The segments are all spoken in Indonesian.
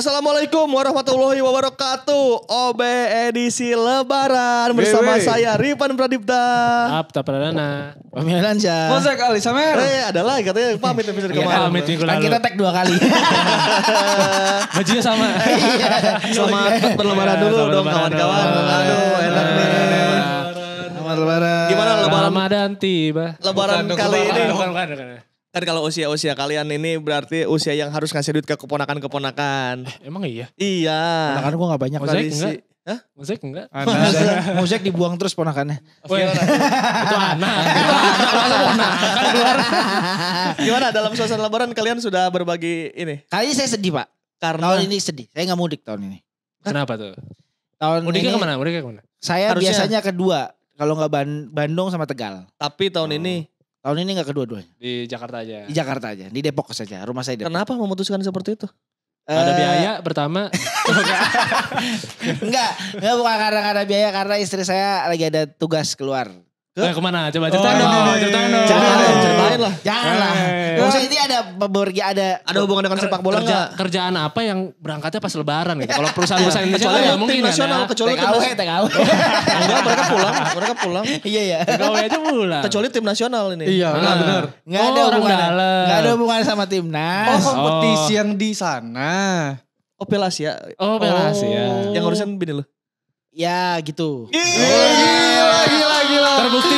Assalamualaikum warahmatullahi wabarakatuh. OB edisi Lebaran bersama saya Rivan Pradipta. Apta Pradana. Pemilihan Syah. Masa kali Samer. Ada lagi katanya pamit episode kemarin. Pamit minggu Kan lalu. kita tag 2 kali. Bajunya sama. Selamat berlebaran dulu Selamat dong lebaran kawan-kawan. dong. Aduh enak nih. Selamat lebaran. Gimana lebaran? Ramadan tiba. Lebaran kali ini. Bukan. Kan kalau usia-usia kalian ini berarti usia yang harus ngasih duit ke keponakan-keponakan. Emang iya? Iya. Ponakan gue gak banyak. Mozaik Tradisi. enggak? Hah? Musik enggak? Musik dibuang terus ponakannya. Weh, itu anak. Masa ponakan keluar. Gimana dalam suasana lebaran kalian sudah berbagi ini? Kali ini saya sedih Pak. Karena Tahun ini sedih. Saya gak mudik tahun ini. Kenapa tuh? Tahun Mudiknya ini kemana? Mudiknya kemana? saya Harusnya- biasanya kedua. Kalau gak Bandung sama Tegal. tapi tahun ini Tahun ini gak kedua-duanya. Di Jakarta aja. Di Jakarta aja. Di Depok saja. Rumah saya Depok. kenapa memutuskan seperti itu? Ada biaya pertama. Enggak bukan karena gak ada biaya. Karena istri saya lagi ada tugas keluar. Kemana? Coba ceritain dong. Ceritain dong. Ceritain lah. Janganlah. Maksudnya ini ada Ada hubungan dengan sepak bola nggak? Kerjaan apa yang berangkatnya pas lebaran gitu. Kalau perusahaan-perusahaan Indonesia Kecuali kan nggak tim mungkin nasional, ada. kecuali tim nasional. TKW. Enggak, mereka pulang. Iya ya. Gawe aja pulang. Kecuali tim nasional ini. Iya benar. Nggak ada orang hubungan. dalam. Nggak ada hubungan sama Oh timnas. kompetisi yang di sana. Oh Piala Asia. Oh, Piala Asia. Yang ngurusin bini lu. Ya gitu. Gila. Terbukti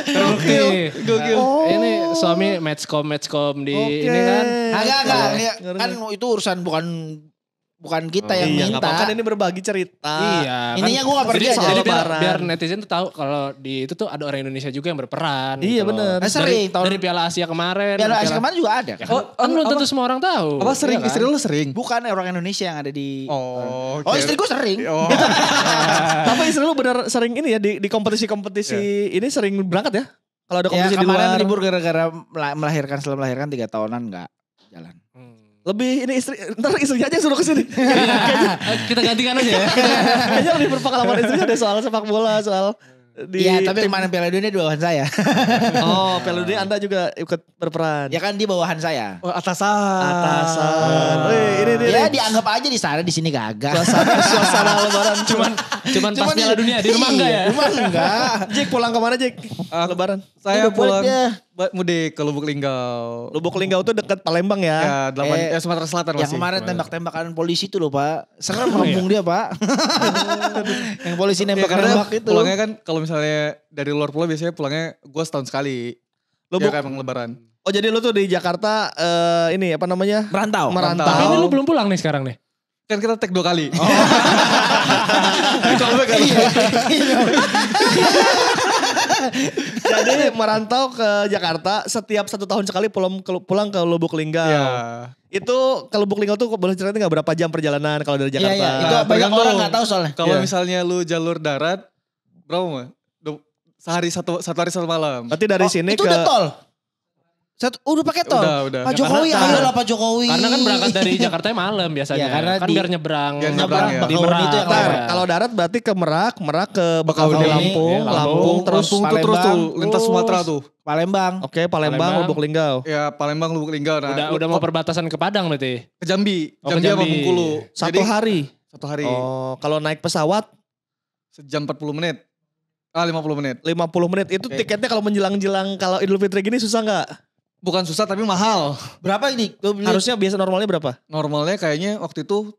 Terbukti. Ini suami matchcom di Oke. ini kan. Agak. Ngeri. Kan itu urusan bukan kita yang Iya, nggak minta. apa-apa, kan ini berbagi cerita. Iya. Intinya gue gak pergi Jadi, aja. jadi biar, Lebaran. biar netizen tuh tahu kalau di itu tuh ada orang Indonesia juga yang berperan. Iya, gitu loh. bener. Nah, sering. Dari Piala Asia kemarin. Piala Asia kemarin juga ada kan. Kan belum tentu semua orang tahu. Apa sering? Iya kan? Istri lu sering? Bukan orang Indonesia yang ada di... Oh. Oh istri gue sering. Oh. Tapi istri lu bener sering ini ya di kompetisi-kompetisi ini sering berangkat ya? Kalau ada Ya kompetisi di kemarin luar. libur gara-gara setelah melahirkan 3 tahunan gak jalan. Lebih ini ntar istrinya aja suruh kesini. Kita gantikan aja ya. Kayaknya lebih berpengalaman istrinya deh soal sepak bola, soal di Iya tapi tim. kemarin Piala Dunia di bawahan saya. Oh, Piala Dunia Anda juga ikut berperan. Ya kan di bawahan saya. Oh, atasan. Atasan. Wih, ini. Ya dianggap aja di sana di sini kagak. Suasana lebaran. Cuman pas Piala Dunia di rumah enggak ya? Rumah enggak. Jack pulang kemana Jack? Lebaran. Saya Udah balik pulang dia. mudik ke Lubuk Linggau. Lubuk Linggau tuh dekat Palembang ya. Ya, Sumatera Selatan Yang masih. kemarin tembak-tembakan polisi itu loh Pak. Serem kampung dia Pak. Yang polisi Ya, karena nembak-nembak itu. pulangnya kan kalau misalnya dari luar pulau biasanya pulangnya gue setahun sekali. Lubuk. Ya, kayak emang lebaran. Oh jadi lu tuh di Jakarta ini apa namanya? Merantau. Merantau. Tapi ini lu belum pulang nih sekarang nih. Kan kita tag 2 kali. Jadi merantau ke Jakarta setiap 1 tahun sekali pulang ke Lubuk Linggau. Iya. Itu ke Lubuk Linggau tuh boleh ceritain nggak berapa jam perjalanan kalau dari Iya Jakarta? iya itu Nah, banyak tergantung. orang gak tahu soalnya. Kalau Iya. misalnya lu jalur darat berapa mah? Sehari satu hari 1 malam. Berarti dari sini itu ke udah tol. Udah pakai tol. Udah. Pak Ya, Jokowi karena- ayolah Pak Jokowi. Karena kan berangkat dari Jakarta malam biasanya. Iya, karena kan di- biar nyebrang. Biar nyebrang ya. Di Bakauheni Merak. itu yang Ntar, lewat. kalau darat berarti ke Merak ke Bakauheni Bakauheni, Lampung, iya, Lampung terus Lampung tuh terus tuh Palembang, lintas Sumatera tuh. Palembang. oke Palembang, Palembang. Lubuk Linggau. Ya Palembang Lubuk Linggau. Nah, Udah mau perbatasan ke Padang berarti. ke Jambi. Oh, ke Jambi sama Jambi. Bengkulu. Satu hari. 1 hari. Oh, kalau naik pesawat Sejam 40 menit. 50 menit. 50 menit. Itu Oke. tiketnya kalau menjelang kalau Idul Fitri gini susah nggak? Bukan susah tapi mahal. Berapa ini? Gue beli. Harusnya biasa normalnya berapa? Normalnya kayaknya waktu itu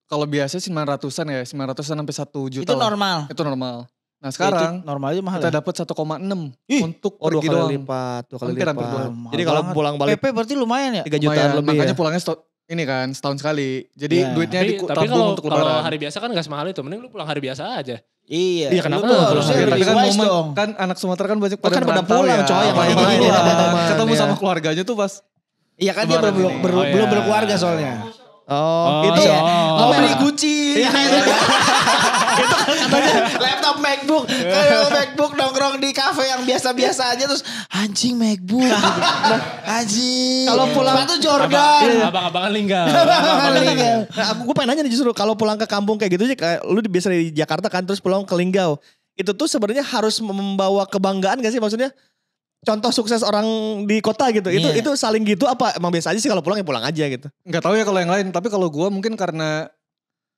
kalau biasa 900-an ya. 900-an sampai 1 juta Itu lah. normal. Itu normal. Nah Itu sekarang normal aja mahal. kita ya? dapat 1,6 Ih. untuk Oh, 2 pergi kali doang. lipat, 2 kali Hampir, hampir lipat. dua. Mahal Jadi kalau banget. pulang balik PP berarti lumayan ya? 3 jutaan Lumayan, lebih makanya ya. pulangnya ini kan setahun sekali. Jadi Iya. duitnya Tapi ditabung kalau untuk kalau lebaran. hari biasa kan gak semahal itu. Mending lu pulang hari biasa aja. Iya. Iya, kenapa Lu tuh nggak harusnya pulang? lebih Tapi kan wise momen dong. kan anak Sumatera kan banyak kan pada merantau pulang, ya. coy, yang Apalagi main-main, pulang. teman-teman, Ketemu ya. sama keluarganya tuh pas Iya kan dia Lebaran belum ini. belum Oh, iya. belum berkeluarga soalnya. Oh, Oh, itu iya. Mau Oh. beli Gucci. Itu katanya laptop MacBook. Kayak MacBook nongkrong di kafe yang biasa-biasa aja terus anjing MacBook. Anjing. Kalau pulang- sepatu Jordan. Abang-abangan linggal. Nah, gue pengen nanya nih justru kalau pulang ke kampung kayak gitu sih, kayak lu biasa di Jakarta kan terus pulang ke Linggau. Itu tuh sebenarnya harus membawa kebanggaan gak sih maksudnya? contoh sukses orang di kota gitu. Iya. Itu saling gitu apa emang biasa aja sih kalau pulang ya pulang aja gitu. Nggak tahu ya kalau yang lain, tapi kalau gue mungkin karena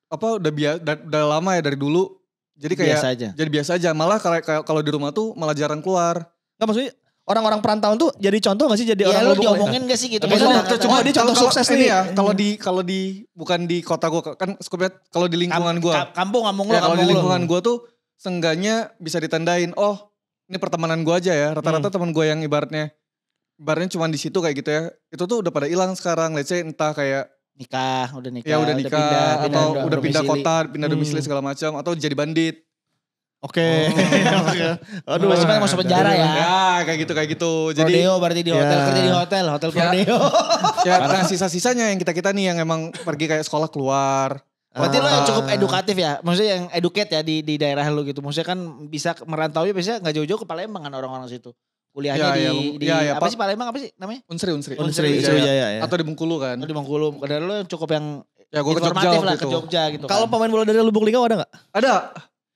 udah lama ya dari dulu. Jadi kayak Biasa aja. jadi biasa aja. Malah kalau di rumah tuh malah jarang keluar. Enggak maksudnya orang-orang perantauan tuh jadi contoh gak sih jadi Ya orang lu Lubuk diomongin gak sih gitu? Maksudnya, Maksudnya, oh, dia contoh sukses ini nih. ya. Kalau di bukan di kota gue kan skupnya kalau di lingkungan gue. Kampung ngomong Ya lo. kalau di lingkungan gue tuh seenggaknya bisa ditandain. Oh ini pertemanan gue aja ya. Rata-rata teman gue yang ibaratnya cuma di situ kayak gitu ya. Itu tuh udah pada hilang sekarang. Let's say entah kayak udah nikah. ya udah nikah atau udah pindah domisili. kota, pindah domisili segala macam atau jadi bandit. Oke. Aduh, masuk penjara ya. Ya kayak gitu. Jadi Rodeo berarti di hotel, Ya. kerja di hotel Rodeo. ya nah sisa-sisanya yang kita nih yang emang pergi kayak sekolah keluar. Berarti lo yang cukup edukatif ya, maksudnya yang educate ya di daerah lo gitu. Maksudnya kan bisa merantau biasanya nggak jauh-jauh ke Palembang kan orang-orang situ. Kuliahnya di apa Pak. sih Palembang apa sih namanya? Unsri. Unsri Wijaya ya. Atau di Bengkulu kan. Lo di Bengkulu. Kadang lo yang cukup yang Ya gue ke Jogja informatif waktu lah itu. ke Jogja gitu. Kalau pemain bola dari Lubuk Linggau ada gak? Ada.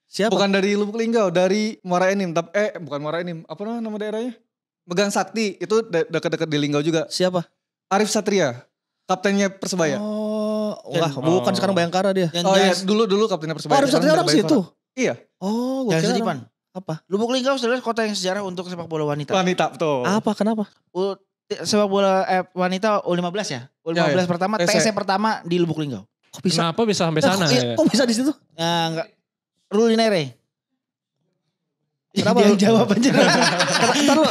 Siapa? Bukan dari Lubuk Linggau, dari Muara Enim. Bukan Muara Enim. Apa nama daerahnya? Megang Sakti. Itu dekat-dekat di Linggau juga. Siapa? Arif Satria. Kaptennya Persebaya. Oh, wah, bukan sekarang Bayangkara dia. yang Oh iya, jas- dulu kaptennya Oh, Persebaya. Arif Satria Sekarang orang dari situ. Bayangkara. Iya. Oh, gue Jangan kira sedih, orang- apa? Lubuk Linggau adalah kota yang sejarah untuk sepak bola wanita. Wanita, betul. Apa? Kenapa? Sepak bola wanita U15 ya? U15 Ya, ya. pertama, TC. TC pertama di Lubuk Linggau. Kok bisa? Kenapa bisa sampai sana ya? Kok bisa di situ? Enggak. Rulinere. Kenapa Dia lu- jawab aja. Ntar lu.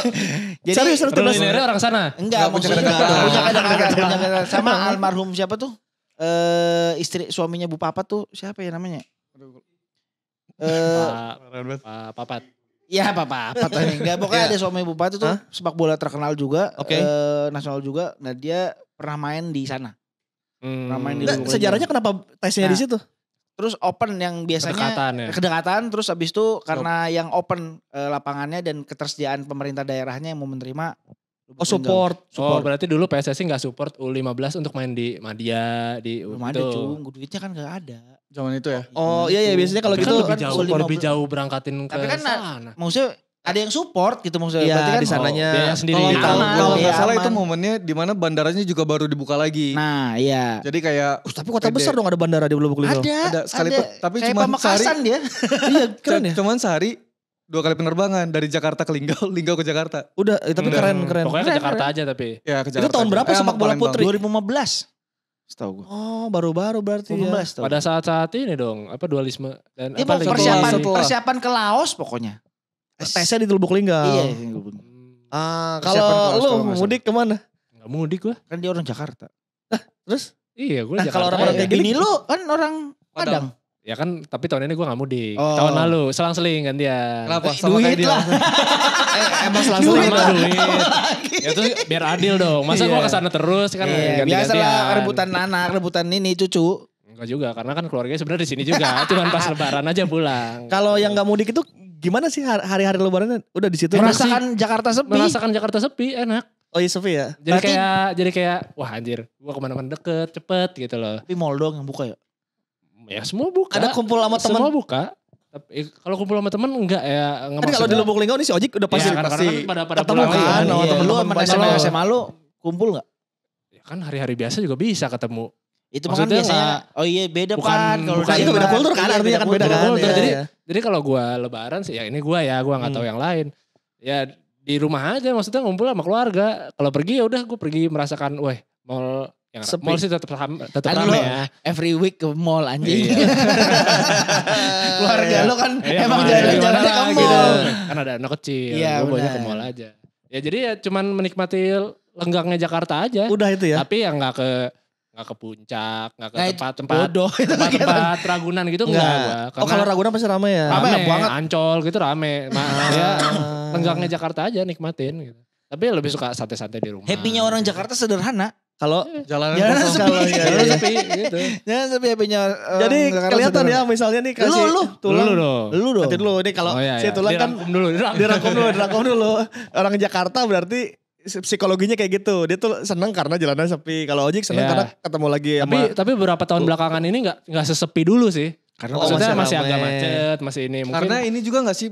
Jadi Serius, serius, terus. Rulinere orang sana. enggak Nggak punya maksudnya kadang-kadang. punya kadang-kadang. Sama almarhum siapa tuh? Istri suaminya Bu Papat tuh siapa ya namanya? Pak Papat. Ya Papat. Enggak pokoknya ada suami Bu Papat tuh Hah? sepak bola terkenal juga, Oke. nasional juga. Nah dia pernah main di sana. Main di Nggak, Lubuk sejarahnya kenapa tesnya Nah, di situ? Terus open yang biasanya Kedekatan ya. kedekatan, terus abis itu karena yang open lapangannya dan ketersediaan pemerintah daerahnya yang mau menerima. Oh, support. Oh berarti dulu PSSI nggak support U15 untuk main di Madia di Belum itu. ada cung, duitnya kan gak ada. Zaman itu ya. Oh, iya biasanya kalau Tapi gitu kan lebih jauh berangkatin ke Tapi kan sana. maksudnya ada yang support gitu maksudnya. Iya, Berarti kan di sananya. biaya sendiri. Kalau gitu. aman. kalau nggak Iya, salah aman. itu momennya di mana bandaranya juga baru dibuka lagi. Nah iya. Jadi kayak Tapi kota pede. besar dong ada bandara di Lubuk Linggau. Ada sekali tapi kayak cuma Pamekasan dia. Iya, keren ya. Cuman sehari 2 kali penerbangan dari Jakarta ke Linggau, Linggau ke Jakarta. Udah, tapi keren. Pokoknya ke Keren, Jakarta aja tapi. Ya ke Itu Jakarta. tahun berapa aja. sepak sama bola Palembang. putri? 2015. Setahu gue. Oh, baru-baru berarti ya. 2015 tuh. Pada saat-saat ini dong, apa dualisme dan Dia apa mau lagi? persiapan ke Laos pokoknya. Tesnya di Lubuk Linggau. Iya. Ah, Persiapan kalau kelas lu kalau nggak mudik kemana? Nggak mudik gua. Kan dia orang Jakarta. Terus? Iya gue Nah, Jakarta. kalau orang-orang ya. kayak gini- Bini lu kan orang Padang. Ya kan tapi tahun ini gue gak mudik. Oh. Tahun lalu selang-seling gantian. Kenapa? Sama kayak Duit dia. lah. Emang Sama selang-seling lah. duit. Ya itu biar adil dong. Masa gue Iya. kesana terus kan Iya, biasa ganti-gantian. lah rebutan anak, rebutan ini cucu. Enggak juga karena kan keluarganya sebenarnya di sini juga. Cuman pas lebaran aja pulang. Kalau yang nggak mudik itu gimana sih hari-hari lebarannya? Udah di situ. Merasakan Jakarta sepi. Merasakan Jakarta sepi enak. Oh iya sepi ya. Jadi kayak wah anjir gue kemana-mana deket cepet gitu loh. Tapi mall doang yang buka ya. Ya semua buka. Ada kumpul sama teman. Semua buka. Tapi kalau kumpul sama temen enggak ya. Kan kalau di Lubuk Linggau nih si Ojik udah pasti Ya, karena kan pada ketemu pulang kan. kan. sama Iya, teman-teman lu sama banyak. SMA lu kumpul gak? Ya kan hari-hari biasa juga bisa ketemu. Itu mah kan Maksudnya biasanya. Oh iya beda bukan- kan. Kalau bukan di itu beda Jawa. kultur kan, Iya, artinya kan beda kultur. kan. Betul, Iya, jadi iya. jadi kalau gua lebaran sih ya ini gua nggak tahu yang lain. Ya di rumah aja maksudnya ngumpul sama keluarga. Kalau pergi ya udah gua pergi merasakan weh mall yang Sepi. mall sih tetap Kan rame lu ya. every week ke mall anjing. Iya. Keluarga lu kan Iya, emang makanya jalan-jalannya gimana ke gitu. mall. Kan ada anak kecil, Iya, gua banyak ke benar. mall aja. Ya jadi ya cuman menikmati lenggangnya Jakarta aja. Udah itu ya. Tapi yang nggak ke puncak, nggak ke Nah, tempat-tempat bodoh. tempat-tempat Ragunan gitu enggak gua. Oh kalau Ragunan pasti ramai ya. Ramai rame banget. Ancol gitu rame. Ya lenggangnya Jakarta aja nikmatin gitu. Tapi lebih suka santai-santai di rumah. Happy-nya orang Jakarta sederhana. Kalau Jalanan Jalanan kosong. sepi. kalau ya, Jalan ya. sepi gitu. Jangan sepi happy-nya orang Jadi Jakarta kelihatan sederhana. ya misalnya nih kasih Lu. tulang. Lu dong. Lu dong. Nanti dulu nih kalau Oh iya, si iya. tulang kan Dirangkum dulu. dirangkum dulu. Orang Jakarta berarti psikologinya kayak gitu. Dia tuh seneng karena jalanan sepi. Kalau Ojek seneng Iya. karena ketemu lagi sama Tapi beberapa tahun belakangan ini nggak sesepi dulu sih. Karena Oh, Maksudnya masih masih rame. agak macet, masih ini mungkin. Karena ini juga gak sih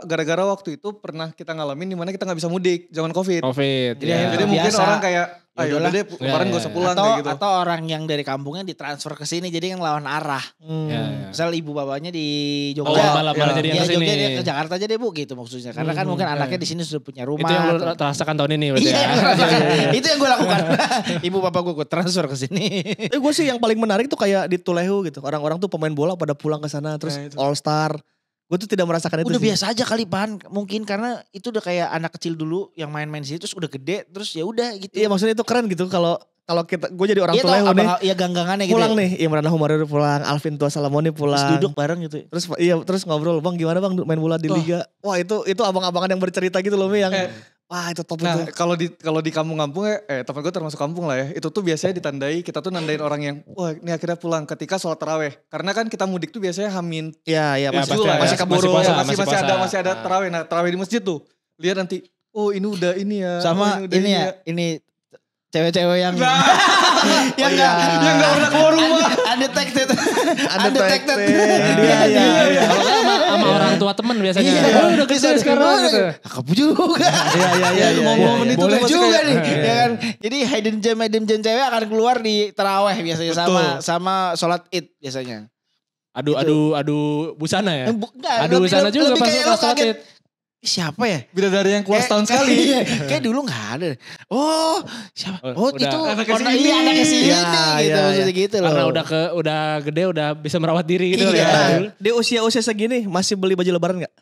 gara-gara waktu itu pernah kita ngalamin dimana kita nggak bisa mudik zaman COVID. Covid. Jadi ya. Jadi mungkin Biasa. orang kayak, ayo udah deh lebaran Iya, gak usah pulang atau kayak gitu. atau orang yang dari kampungnya ditransfer ke sini jadi yang lawan arah. Ya, ya. Misal ibu bapaknya di Oh, Jogja. malah jadi yang Ya kesini. Jogja dia ke Jakarta aja deh Bu gitu maksudnya. Karena kan mungkin anaknya di sini sudah punya rumah. Itu yang lu rasakan tahun ini berarti Iya, ya. itu yang gue lakukan. Ibu bapak gue transfer ke sini. Gue sih yang paling menarik tuh kayak di Tulehu gitu. Orang-orang tuh pemain bola pada pulang ke sana terus Nah, itu. All Star. Gue tuh tidak merasakan itu Udah sih. biasa aja kali Pan, mungkin karena itu udah kayak anak kecil dulu yang main-main sini terus udah gede terus ya udah gitu. Iya maksudnya itu keren gitu kalau kita gue jadi orang Iya Tulehu nih. ya ganggangannya gitu. Pulang nih, Imran Humarir pulang, Alvin Tua Salamoni Terus pulang. duduk bareng gitu. Terus ngobrol, "Bang, gimana Bang main bola di liga?" Wah, itu abang-abangan yang bercerita gitu loh, Mi, yang wah, itu top Nah itu. kalau di kampung-kampung tempat gue termasuk kampung lah ya. Itu tuh biasanya ditandai, kita tuh nandain orang yang, wah ini akhirnya pulang ketika sholat taraweh. Karena kan kita mudik tuh biasanya Hamin Iya, pasti masih ada. masih keburu. Masih puasa, masih masih puasa. masih ada taraweh. Nah taraweh di masjid tuh, lihat nanti, oh ini udah ini ya. Sama oh, udah ini ya, ini cewek-cewek yang yang iya. yang enggak pernah keluar rumah. Undetected. Undetected. Iya. Kalau nggak sama orang tua temen biasanya. Iya. Oh, udah gede sekarang gitu. Kamu juga. Iya. Momen itu Boleh tuh masih juga kayak, nih, ya kan. Jadi hidden gem cewek akan keluar di taraweh biasanya sama sholat id biasanya. Adu busana ya. Enggak, Adu busana juga pas kayak pas lo sholat kaget. id. Siapa ya? bidadari yang keluar setahun sekali. Kayak dulu gak ada. Oh, siapa? Oh, Udah. itu Anaknya warna sini. iya anaknya sini Iya, gitu iya, maksudnya gitu loh. Karena udah gede udah bisa merawat diri gitu Iya. ya. Di usia-usia segini masih beli baju lebaran gak?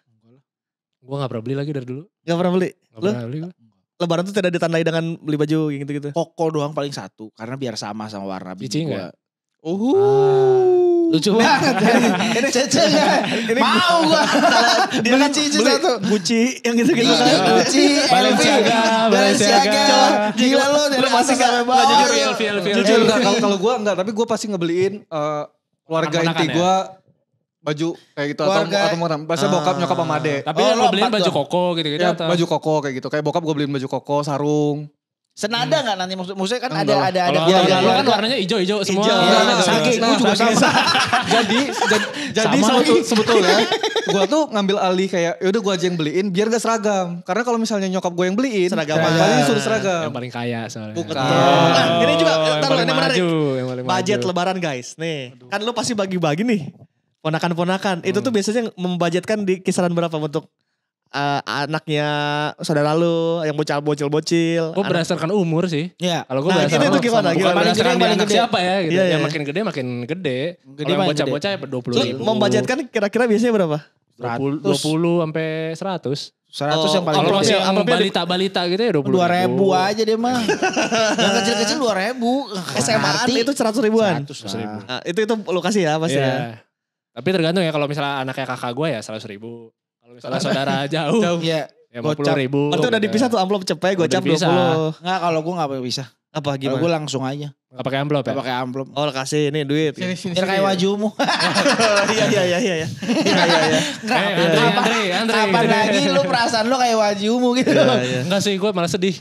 Gue gak pernah beli lagi dari dulu. Gak pernah beli? Gak Lu pernah beli gue. lebaran tuh tidak ditandai dengan beli baju gitu-gitu? Koko doang paling satu karena biar sama warna biji Cici gua. nggak? Lucu banget. Ini cece enggak? Mau gua. Dia kan cici beli satu. Gucci yang gitu-gitu. Iya, Gucci, Balenciaga, LV, Balenciaga. Gila lu dari masih atas sampai nggak bawah. jujur, Jujur enggak, kalau gue enggak, tapi gue pasti ngebeliin keluarga Ponakan inti ya? gue baju kayak gitu Keluarga- atau mau biasanya bokap nyokap sama adek. Tapi Oh, lo beliin lompat baju dong. koko gitu-gitu Ya, atau? baju koko kayak gitu. Kayak bokap gue beliin baju koko, sarung. Senada enggak nanti maksudnya kan Enggak lah. ada Kalau keluarga- tahun lalu kan warnanya hijau-hijau semua. Hijau. Iya, Nah, sage, gue juga sama. jadi Sama sebetulnya gue tuh ngambil alih kayak yaudah gue aja yang beliin biar gak seragam. Karena kalau misalnya nyokap gue yang beliin, Seragam paling aja. suruh seragam. Yang paling kaya soalnya. Bukan. Nah, ini juga, yang taruh, paling ini menarik. maju, yang paling Budget maju. lebaran guys. Nih, kan lu pasti bagi-bagi nih. Ponakan-ponakan. Itu tuh biasanya membudgetkan di kisaran berapa untuk anaknya saudara lu yang bocil-bocil. Gue berdasarkan umur sih. Iya. Kalau gue Nah, berdasarkan itu gimana? Bukan Gimana? berdasarkan Paling dia gede, anak paling siapa ya gitu. Iya, Yang iya. makin gede makin gede. Gede Kalau yang makin bocah-bocah ya 20 Lu ribu. membudgetkan kira-kira biasanya berapa? 20 sampai 100. 100 yang paling Kalau gede. masih yang amplopnya di- balita-balita gitu ya 20 2.000 aja dia mah. Yang kecil-kecil 2.000. SMA itu 100 ribuan. 100 ribu. lah. Nah, itu lu kasih ya pasti ya. Iya. Tapi tergantung ya kalau misalnya anaknya kakak gue ya 100 ribu. Kalau misalnya saudara jauh Iya. ya 50 ribu. Berarti udah dipisah tuh amplop cepet, Udah gocap dipisah. 20. Enggak kalau gue gak bisa. Apa Kalau gimana? gue langsung aja. Gak pakai amplop ya? Gak pakai amplop. Oh kasih ini duit. Biar kayak wajumu. Iya. Andre. Kapan lagi lu perasaan lu kayak wajumu gitu. Enggak sih gue malah sedih.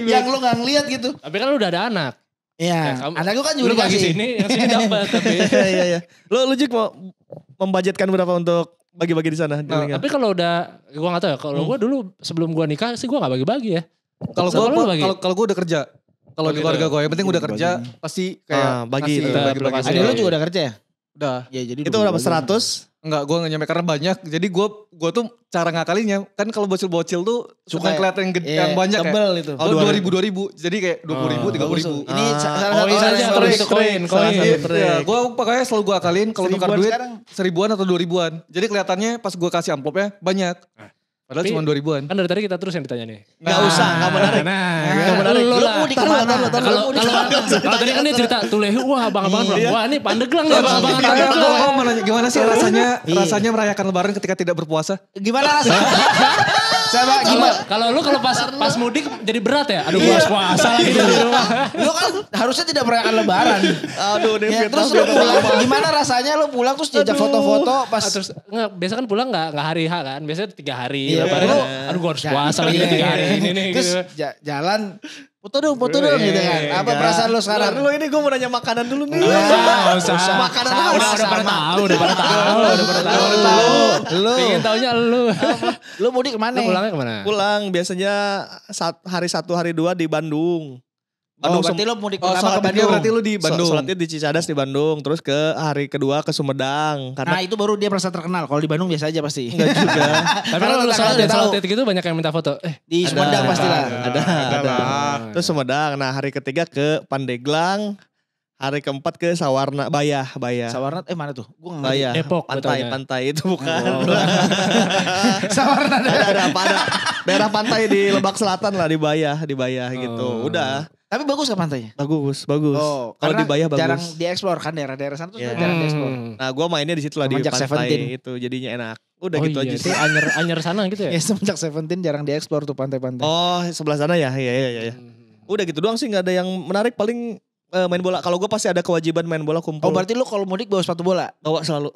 Yang lu gak ngeliat gitu. Tapi kan lu udah ada anak. Iya. kamu- Anak gue kan Lu juga bagi sih. sini, yang sini dapat tapi. Iya. Lu juga mau membudgetkan berapa untuk bagi-bagi di sana? di Lingga? Tapi kalau udah, gue gak tahu ya. Kalau gue dulu sebelum gue nikah sih gue gak bagi-bagi ya. Kalau Sama lu bagi? gue udah kerja. Kalau di gitu. keluarga gue yang penting udah kerja pasti kayak bagi. kasih, Tetap bagi-bagi. lokasi. Ada lu juga udah kerja ya? Udah. Ya jadi Itu berapa? 100? Enggak, gue gak nyampe karena banyak. Jadi gue tuh cara ngakalinya. Kan kalau bocil-bocil tuh suka Suka- kelihatan yang, yang banyak ya. tebel itu. Oh, 2000. Jadi kayak 20.000, 30.000. Ini salah Oh, satu ini salah aja, satu trik, itu koin. salah satu Iya, trik. gue pakainya selalu gue akalin kalau tukar Seribuan duit sekarang. 1.000-an atau 2.000-an. Jadi kelihatannya pas gue kasih amplopnya banyak. Padahal Tapi- cuma 2.000-an. Kan dari tadi kita terus yang ditanya nih. Nggak usah, nggak menarik. Nggak menarik. Lu Lu lah. mau di kemana? Kalau tadi kan dia cerita Tulehu, wah abang-abangan pulang. Wah ini Pandeglang nih abang-abangan Pandeglang. Gue mau nanya gimana sih rasanya merayakan lebaran ketika tidak berpuasa? Gimana rasanya? Sama gimana? Kalau lu pas mudik jadi berat ya? Aduh gua harus puasa lagi di rumah. Lu kan harusnya tidak merayakan lebaran. Aduh, Ya, terus lu pulang, gimana rasanya lu pulang terus jajak foto-foto pas Terus enggak, biasa kan pulang enggak hari H kan. Biasanya 3 hari. Iya, Lebaran, lu- aduh gua harus puasa lagi 3 hari ini nih terus gitu. jalan foto dong gitu kan. Apa perasaan lu sekarang? Lu ini gue mau nanya makanan dulu nih. Nggak usah. Makanan Udah apa? pada tahu, udah pada tahu. Lu Pengen taunya lu. Lu mudik kemana? Lu pulangnya kemana? Pulang biasanya hari 1 hari 2 di Bandung. Oh, berarti lu mudik Oh, pertama ke sholatnya Bandung. berarti lu di Bandung. Sholatnya di Cicadas di Bandung. Terus ke hari kedua ke Sumedang. Nah Karena itu baru dia merasa terkenal. Kalau di Bandung biasa aja pasti. enggak juga. Tapi Karena kalau lu tetangganya udah tahu. sholat gitu banyak yang minta foto. Di Sumedang pasti lah. Ada. Terus Sumedang. Nah hari ketiga ke Pandeglang. Hari keempat ke Sawarna. Bayah. Sawarna mana tuh? Gue nggak ngerti. Bayah. Depok, Pantai itu bukan. Sawarna ada daerah pantai di Lebak Selatan lah di Bayah gitu. Udah. Tapi bagus ke pantainya? Bagus. Oh, Kalau karena di Bayah bagus. jarang dieksplor kan daerah-daerah sana tuh Iya. jarang dieksplor. Nah gue mainnya di situ lah di Semenjak pantai 17. itu jadinya enak. Udah Oh gitu iya, aja itu sih. anyer sana gitu ya? Ya semenjak 17 jarang dieksplor tuh pantai-pantai. Oh sebelah sana ya? Iya. Udah gitu doang sih gak ada yang menarik paling main bola. Kalau gue pasti ada kewajiban main bola kumpul. Oh berarti lu kalau mudik bawa sepatu bola? Bawa selalu.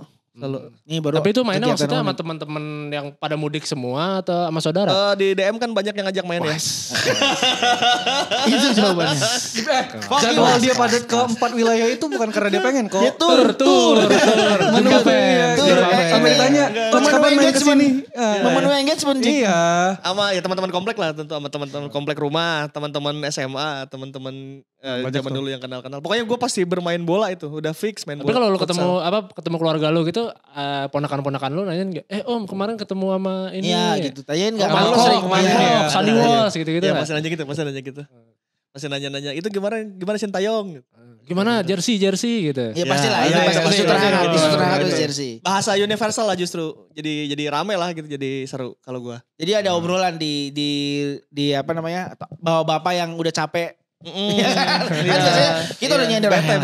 Ini baru Tapi itu mainnya kegiatan maksudnya sama mudik. teman-teman yang pada mudik semua atau sama saudara? Di DM kan banyak yang ngajak main ya. Itu jawabannya. Jadwal dia padat ke 4 wilayah itu bukan karena dia pengen kok. Ya tur. Menu Tur. sampai tanya, coach kapan main ke sini? Memenuhi engagement. Ji. Iya. Sama ya teman-teman komplek lah tentu. Sama teman-teman komplek rumah. Teman-teman SMA. Teman-teman Banyak zaman tuh. dulu yang kenal-kenal. Pokoknya gue pasti bermain bola itu. Udah fix main Tapi bola. kalau lu futsal. ketemu keluarga lu gitu, ponakan-ponakan lu nanyain gak, om kemarin ketemu sama ini. Iya gitu. Tanyain gak? Sama Kalau lu kok, sering kemana iya. ya? Sandy Ada, Walls gitu-gitu. Ya nggak? masih nanya gitu. Masih nanya-nanya. Itu gimana Sintayong? Gimana jersey gitu. Ya pasti lah. Iya, Itu pasti pasti, sutradara. pasti. Itu sutradara Pasti. tuh jersey. Bahasa universal lah justru. Jadi rame lah gitu. Jadi seru kalau gue. Jadi ada obrolan di apa namanya? Bawa bapak yang udah capek. Iya kan? Kan biasanya kita udah nyender. Bete.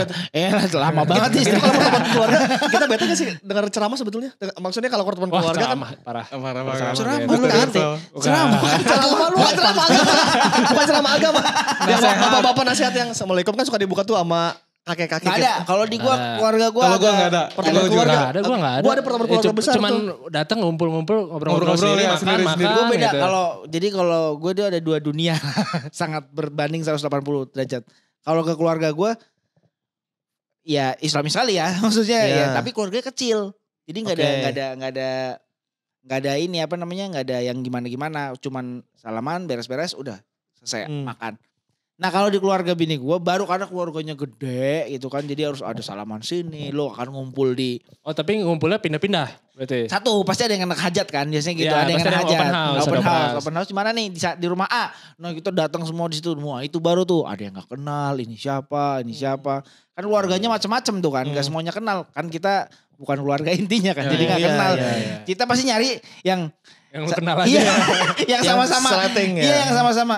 Lama banget nih. Itu kalau teman keluarga kita bete gak sih dengar ceramah sebetulnya? Maksudnya kalau teman Wah, keluarga kan ceramah, parah. Ceramah bukan. Ceramah. ceramah lu bukan ceramah agama. Bukan ceramah agama. Yang bapak-bapak nasihat yang Assalamualaikum kan suka dibuka tuh sama kakek-kakek. Gak ada. Kalau di gua Ada. keluarga gua Kalau gua nggak ada. Pertemuan Gua juga. keluarga. Gua nggak ada. Gua ada pertemuan keluarga besar Cuman tuh. datang ngumpul-ngumpul ngobrol-ngobrol Ngobrol-ngobrol sendiri, ya, makan, sendiri-sendiri. Gue beda gitu. kalau gue dia ada 2 dunia sangat berbanding 180 derajat. Kalau ke keluarga gue ya Islami sekali ya maksudnya Iya. ya tapi keluarga kecil. Jadi nggak Oke. ada ini apa namanya nggak ada yang gimana cuman salaman beres-beres udah selesai makan. Nah kalau di keluarga bini gue baru karena keluarganya gede gitu kan jadi harus ada salaman sini lo akan ngumpul di Oh tapi ngumpulnya pindah-pindah berarti. satu pasti ada yang kena hajat kan biasanya gitu Iya, ada yang pasti kena ada hajat open house, ada open house di mana nih di rumah A nah kita datang semua di situ semua itu baru tuh ada yang nggak kenal ini siapa kan keluarganya macam-macam tuh kan nggak semuanya kenal kan kita bukan keluarga intinya kan jadi nggak iya, kenal iya. kita pasti nyari yang Yang lu kenal aja. iya yang sama-sama sleting ya. iya yang sama-sama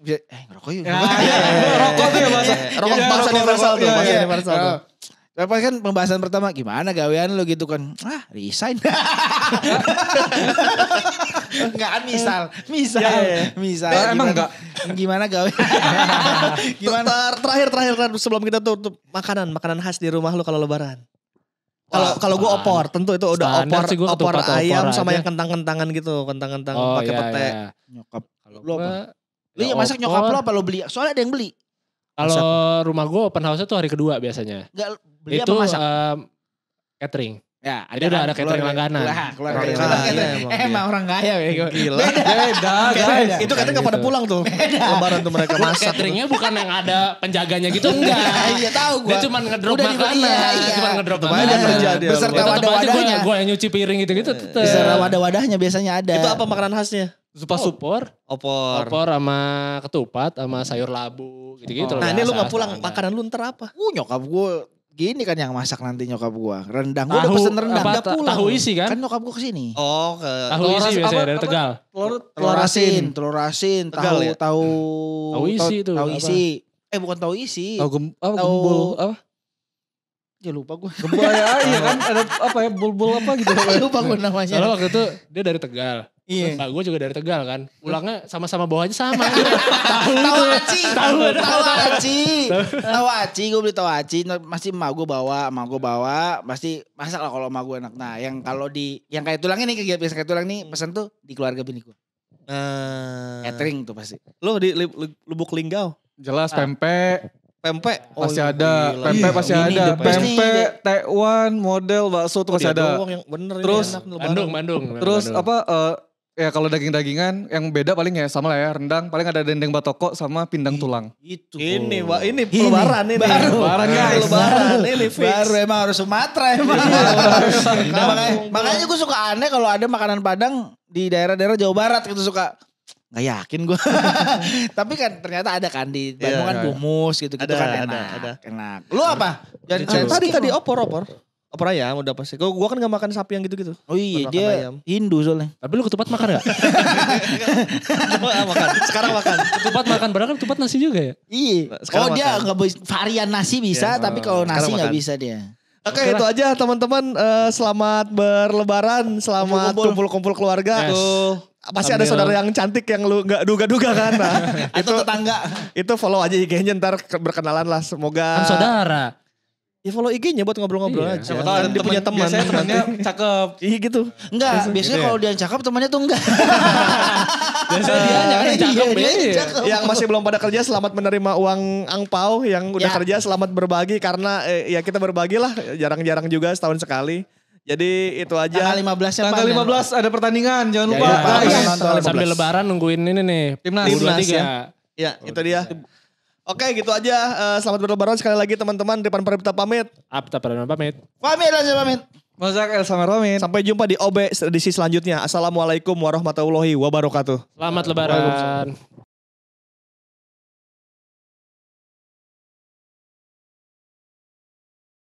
ngerokok yuk Rokok tuh ya bahasa. Rokok Iya, bahasa rokok, universal rokok. tuh. Iya, Bahasa iya. universal tuh. Apa kan pembahasan pertama gimana gawean lo gitu kan resign enggak kan misal Emang gimana- enggak? gimana gawean gimana Terakhir sebelum kita tutup makanan khas di rumah lu kalau lebaran. Kalau gue opor, tentu itu udah Standar sih gua opor ketupat, ayam opor sama aja. yang kentang-kentangan gitu, kentang-kentang Oh pakai iya, pete. iya. nyokap Kalau Lu apa? gua lu yang masak nyokap lo apa lo beli soalnya ada yang beli kalau rumah gue open house-nya tuh hari kedua biasanya. enggak beli Itu apa masak catering. ya Jadi udah ada catering keluarga- langganan. keluarga Orang catering. kaya emang dia. Emang orang kaya ya Gila. Beda guys. Itu katanya gak pada pulang tuh. Lebaran tuh mereka masak. Cateringnya bukan yang ada penjaganya gitu enggak. Iya tahu gua. Dia cuma ngedrop Udah makanan. iya. Cuma ngedrop Tetep aja makanan. kerja dia. Beserta Ya, tetep aja wadah-wadahnya. gue yang nyuci piring gitu-gitu tetep. Beserta wadah-wadahnya biasanya ada. Itu apa makanan khasnya? Opor, Opor. opor sama ketupat sama sayur labu gitu-gitu. Nah ini lu gak biasa, pulang standar. makanan lu ntar apa? Nyokap gue gini kan yang masak nanti nyokap gue. Rendang. Gue udah Tahu, pesen rendang. apa, Udah pulang. tahu isi kan? Kan nyokap gue kesini. Oh ke Tahu isi Telur biasanya apa- dari apa? Tegal. Telur asin, Tegal ya? tahu Tahu isi itu, Tahu apa? isi. Bukan tahu isi. Gembul apa? Ya lupa gue. Gembul ya, iya kan ada apa ya bulbul apa gitu. lupa gue namanya. Soalnya waktu itu dia dari Tegal. Iya. Mbak gue juga dari Tegal kan. Pulangnya sama-sama bawahnya sama. Tahu aci. Tahu aci. Gue beli tahu aci. Masih emak gue bawa. Pasti masak lah kalau emak gue enak. Nah yang kalau yang kayak tulang ini kegiatan kayak tulang ini pesan tuh di keluarga bini gue. Nah, Catering tuh pasti. lu di Lubuk Linggau. Jelas pempek. Pempek. Pasti iya, ada, gila. pempek pasti Ini ada, the best nih. pempek, tekwan, model, bakso tuh pasti Dia ada. doang yang bener Terus, ini enak nih, Bandung. Terus Bandung. ya kalau daging-dagingan yang beda paling ya sama lah ya, rendang paling ada dendeng batoko sama pindang tulang. Itu. Ini lebaran ini. Baru. Lebaran, guys. Lebaran ini fix. Baru emang harus Sumatera emang. makanya gue suka aneh kalau ada makanan Padang di daerah-daerah Jawa Barat gitu suka. Gak yakin gue. Tapi kan ternyata ada kan di Bandung Iya, kan iya. humus gitu Ada, kan ada, enak. ada. Enak. Lu apa? Tadi opor ayam udah pasti. Gua kan gak makan sapi yang gitu-gitu. Oh iya Makan dia ayam. Hindu soalnya. Tapi lu ketupat makan gak? Makan. Sekarang makan. Ketupat makan, padahal kan ketupat nasi juga ya? Iya. Sekarang Oh dia makan. nggak varian nasi bisa, Iya. tapi kalau nasi Sekarang nggak makan. bisa dia. Oke, itu aja teman-teman. Selamat berlebaran, selamat kumpul-kumpul keluarga. Yes. Tuh, pasti ada Sambil- saudara yang cantik yang lu nggak duga-duga kan. Nah, Atau tetangga. itu follow aja IG-nya ntar berkenalan lah. Semoga Kan saudara. ya follow IG-nya buat ngobrol-ngobrol Iya. aja. Siapa tahu ada Dia punya teman. biasanya temannya cakep. Iya gitu. Enggak, biasanya gitu ya? kalau dia yang cakep temannya tuh enggak. Biasanya dia kan yang cakep Iya, dia yang ya. cakep. Yang masih belum pada kerja selamat menerima uang angpau, yang udah Ya. kerja selamat berbagi karena ya kita berbagi lah, jarang-jarang juga setahun sekali. Jadi itu Tanggal aja. 15-nya Tanggal 15 ada pertandingan, jangan lupa. Ya, Guys. ya. Nonton. Sambil lebaran nungguin ini nih. Timnas. Timnas, 23. Ya, itu dia. Oke, gitu aja. Selamat berlebaran sekali lagi teman-teman. Depan Paripta pamit. Apta pernah pamit. Pamit aja pamit. Mozak El sama Romin. Sampai jumpa di OB edisi selanjutnya. Assalamualaikum warahmatullahi wabarakatuh. Selamat lebaran.